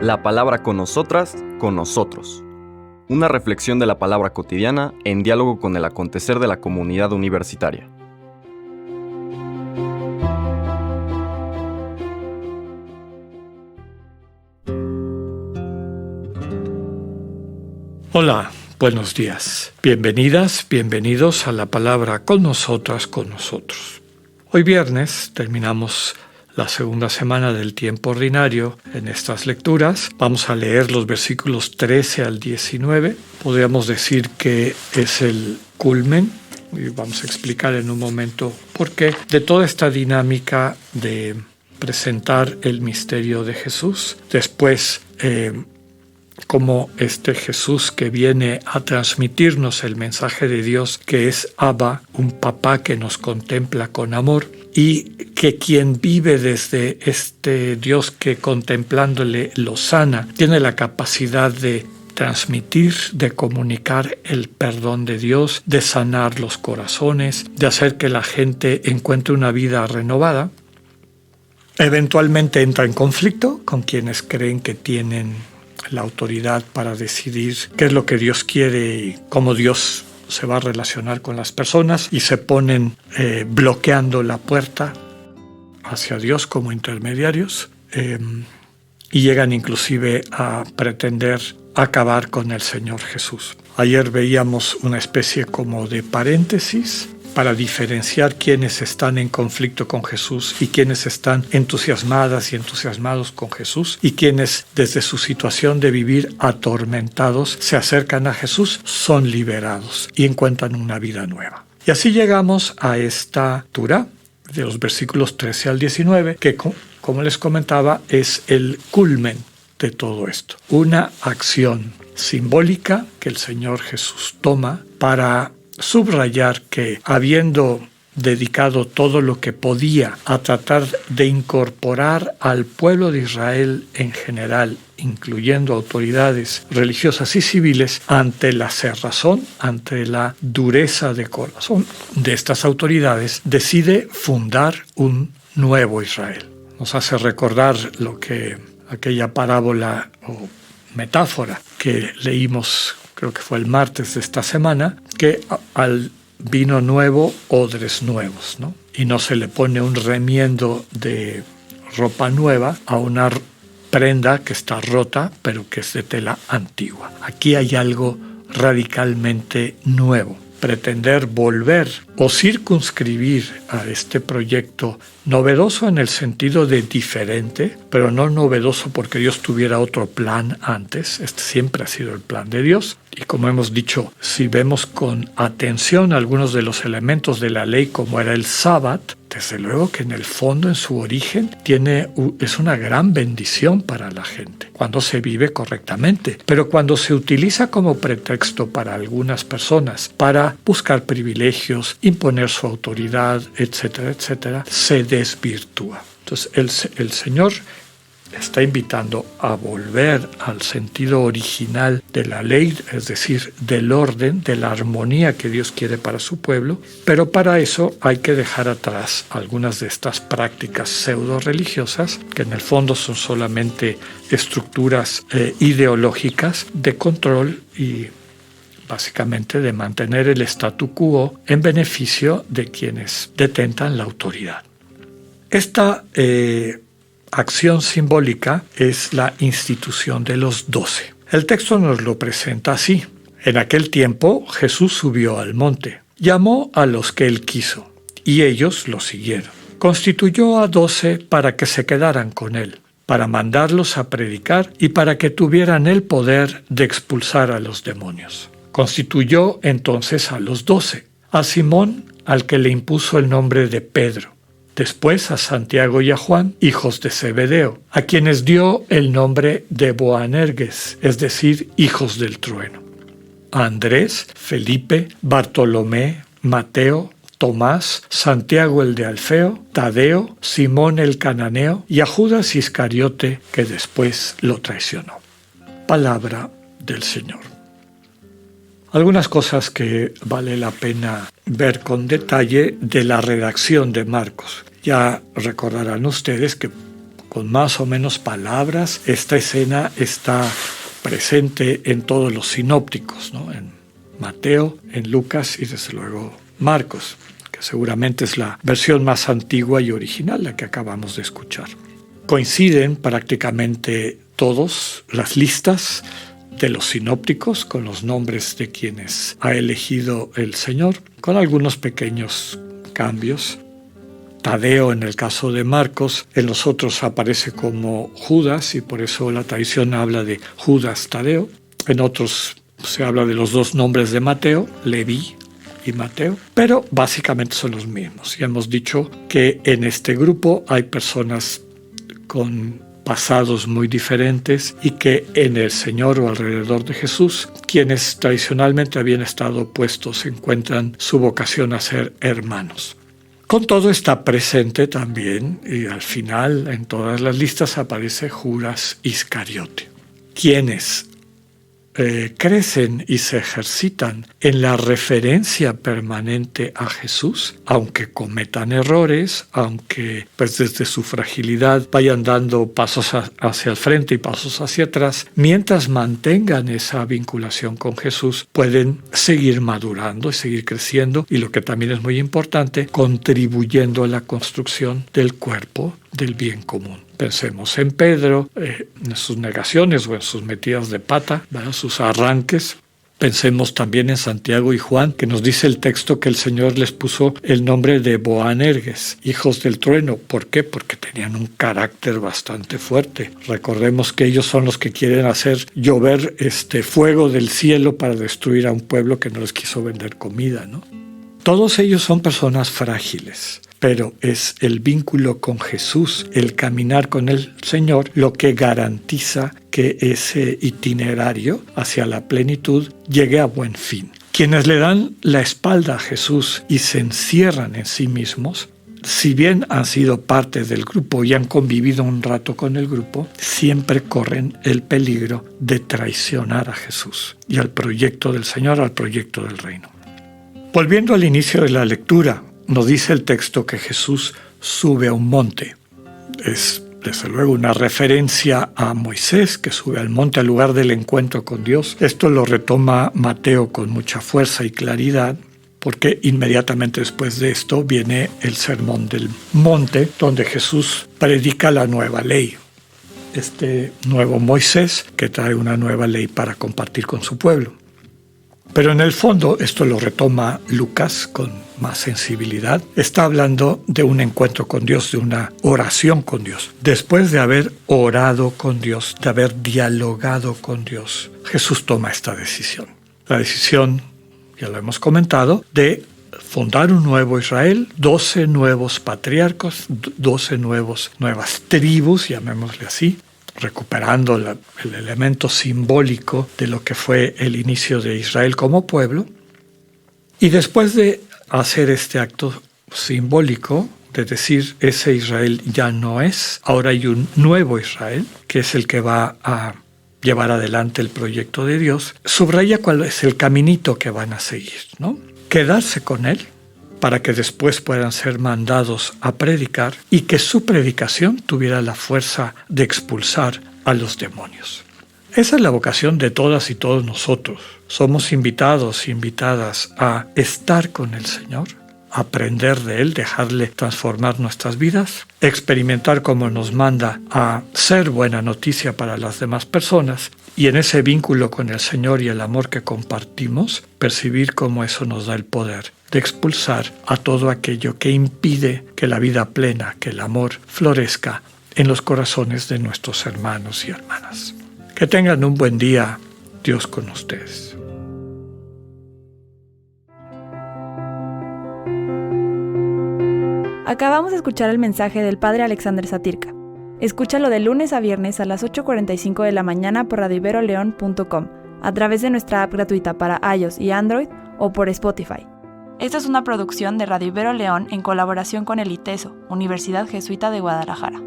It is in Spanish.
La palabra con nosotras, con nosotros. Una reflexión de la palabra cotidiana en diálogo con el acontecer de la comunidad universitaria. Hola, buenos días. Bienvenidas, bienvenidos a la palabra con nosotras, con nosotros. Hoy viernes terminamos la segunda semana del tiempo ordinario en estas lecturas. Vamos a leer los versículos 13 al 19. Podríamos decir que es el culmen, y vamos a explicar en un momento por qué, de toda esta dinámica de presentar el misterio de Jesús. Después, como este Jesús que viene a transmitirnos el mensaje de Dios, que es Abba, un papá que nos contempla con amor, y que quien vive desde este Dios que contemplándole lo sana, tiene la capacidad de transmitir, de comunicar el perdón de Dios, de sanar los corazones, de hacer que la gente encuentre una vida renovada. Eventualmente entra en conflicto con quienes creen que tienen la autoridad para decidir qué es lo que Dios quiere y cómo Dios se va a relacionar con las personas, y se ponen bloqueando la puerta hacia Dios como intermediarios, y llegan inclusive a pretender acabar con el Señor Jesús. Ayer veíamos una especie como de paréntesis para diferenciar quienes están en conflicto con Jesús y quienes están entusiasmadas y entusiasmados con Jesús, y quienes desde su situación de vivir atormentados se acercan a Jesús, son liberados y encuentran una vida nueva. Y así llegamos a esta lectura de los versículos 13 al 19, que como les comentaba es el culmen de todo esto. Una acción simbólica que el Señor Jesús toma para subrayar que, habiendo dedicado todo lo que podía a tratar de incorporar al pueblo de Israel en general, incluyendo autoridades religiosas y civiles, ante la cerrazón, ante la dureza de corazón de estas autoridades, decide fundar un nuevo Israel. Nos hace recordar lo que aquella parábola o metáfora que leímos, creo que fue el martes de esta semana, que al vino nuevo, odres nuevos, ¿no? Y no se le pone un remiendo de ropa nueva a una prenda que está rota, pero que es de tela antigua. Aquí hay algo radicalmente nuevo. Pretender volver o circunscribir a este proyecto novedoso en el sentido de diferente, pero no novedoso porque Dios tuviera otro plan antes. Este siempre ha sido el plan de Dios. Y como hemos dicho, si vemos con atención algunos de los elementos de la ley, como era el sábado, desde luego que en el fondo, en su origen, es una gran bendición para la gente cuando se vive correctamente. Pero cuando se utiliza como pretexto para algunas personas para buscar privilegios, imponer su autoridad, etcétera, etcétera, se desvirtúa. Entonces el Señor está invitando a volver al sentido original de la ley, es decir, del orden, de la armonía que Dios quiere para su pueblo, pero para eso hay que dejar atrás algunas de estas prácticas pseudo-religiosas, que en el fondo son solamente estructuras ideológicas de control y básicamente de mantener el statu quo en beneficio de quienes detentan la autoridad. Esta acción simbólica es la institución de los 12. El texto nos lo presenta así. En aquel tiempo Jesús subió al monte, llamó a los que él quiso, y ellos lo siguieron. Constituyó a 12 para que se quedaran con él, para mandarlos a predicar y para que tuvieran el poder de expulsar a los demonios. Constituyó entonces a los 12, a Simón, al que le impuso el nombre de Pedro, después a Santiago y a Juan, hijos de Zebedeo, a quienes dio el nombre de Boanerges, es decir, hijos del trueno, a Andrés, Felipe, Bartolomé, Mateo, Tomás, Santiago el de Alfeo, Tadeo, Simón el cananeo y a Judas Iscariote, que después lo traicionó. Palabra del Señor. Algunas cosas que vale la pena ver con detalle de la redacción de Marcos. Ya recordarán ustedes que con más o menos palabras. Esta escena está presente en todos los sinópticos, ¿no? En Mateo, en Lucas y desde luego Marcos, que seguramente es la versión más antigua y original, la que acabamos de escuchar. Coinciden prácticamente todas las listas de los sinópticos con los nombres de quienes ha elegido el Señor, con algunos pequeños cambios. Tadeo, en el caso de Marcos, en los otros aparece como Judas y por eso la tradición habla de Judas Tadeo. En otros se habla de los dos nombres de Mateo, Leví y Mateo, pero básicamente son los mismos. Ya hemos dicho que en este grupo hay personas con pasados muy diferentes y que en el Señor o alrededor de Jesús, quienes tradicionalmente habían estado opuestos, encuentran su vocación a ser hermanos. Con todo está presente también, y al final en todas las listas aparece Judas Iscariote, quienes crecen y se ejercitan en la referencia permanente a Jesús, aunque cometan errores, aunque pues desde su fragilidad vayan dando pasos hacia el frente y pasos hacia atrás, mientras mantengan esa vinculación con Jesús, pueden seguir madurando y seguir creciendo y, lo que también es muy importante, contribuyendo a la construcción del cuerpo del bien común. Pensemos en Pedro, en sus negaciones o en sus metidas de pata, ¿verdad? Sus arranques. Pensemos también en Santiago y Juan, que nos dice el texto que el Señor les puso el nombre de Boanerges, hijos del trueno. ¿Por qué? Porque tenían un carácter bastante fuerte. Recordemos que ellos son los que quieren hacer llover fuego del cielo para destruir a un pueblo que no les quiso vender comida, ¿no? Todos ellos son personas frágiles, pero es el vínculo con Jesús, el caminar con el Señor, lo que garantiza que ese itinerario hacia la plenitud llegue a buen fin. Quienes le dan la espalda a Jesús y se encierran en sí mismos, si bien han sido parte del grupo y han convivido un rato con el grupo, siempre corren el peligro de traicionar a Jesús y al proyecto del Señor, al proyecto del reino. Volviendo al inicio de la lectura, nos dice el texto que Jesús sube a un monte. Es, desde luego, una referencia a Moisés, que sube al monte al lugar del encuentro con Dios. Esto lo retoma Mateo con mucha fuerza y claridad, porque inmediatamente después de esto viene el Sermón del Monte, donde Jesús predica la nueva ley. Este nuevo Moisés que trae una nueva ley para compartir con su pueblo. Pero en el fondo, esto lo retoma Lucas con más sensibilidad, está hablando de un encuentro con Dios, de una oración con Dios. Después de haber orado con Dios, de haber dialogado con Dios, Jesús toma esta decisión. La decisión, ya lo hemos comentado, de fundar un nuevo Israel, 12 nuevos patriarcas, 12 nuevas tribus, llamémosle así, recuperando el elemento simbólico de lo que fue el inicio de Israel como pueblo. Y después de hacer este acto simbólico, de decir ese Israel ya no es, ahora hay un nuevo Israel, que es el que va a llevar adelante el proyecto de Dios, subraya cuál es el caminito que van a seguir, ¿no? Quedarse con él, para que después puedan ser mandados a predicar y que su predicación tuviera la fuerza de expulsar a los demonios. Esa es la vocación de todas y todos nosotros. Somos invitados e invitadas a estar con el Señor, aprender de Él, dejarle transformar nuestras vidas, experimentar como nos manda a ser buena noticia para las demás personas y en ese vínculo con el Señor y el amor que compartimos, percibir cómo eso nos da el poder de expulsar a todo aquello que impide que la vida plena, que el amor florezca en los corazones de nuestros hermanos y hermanas. Que tengan un buen día. Dios con ustedes. Acabamos de escuchar el mensaje del Padre Alexander Satirka. Escúchalo de lunes a viernes a las 8:45 de la mañana por radioiberoleon.com, a través de nuestra app gratuita para iOS y Android o por Spotify. Esta es una producción de Radio Ibero León en colaboración con el ITESO, Universidad Jesuita de Guadalajara.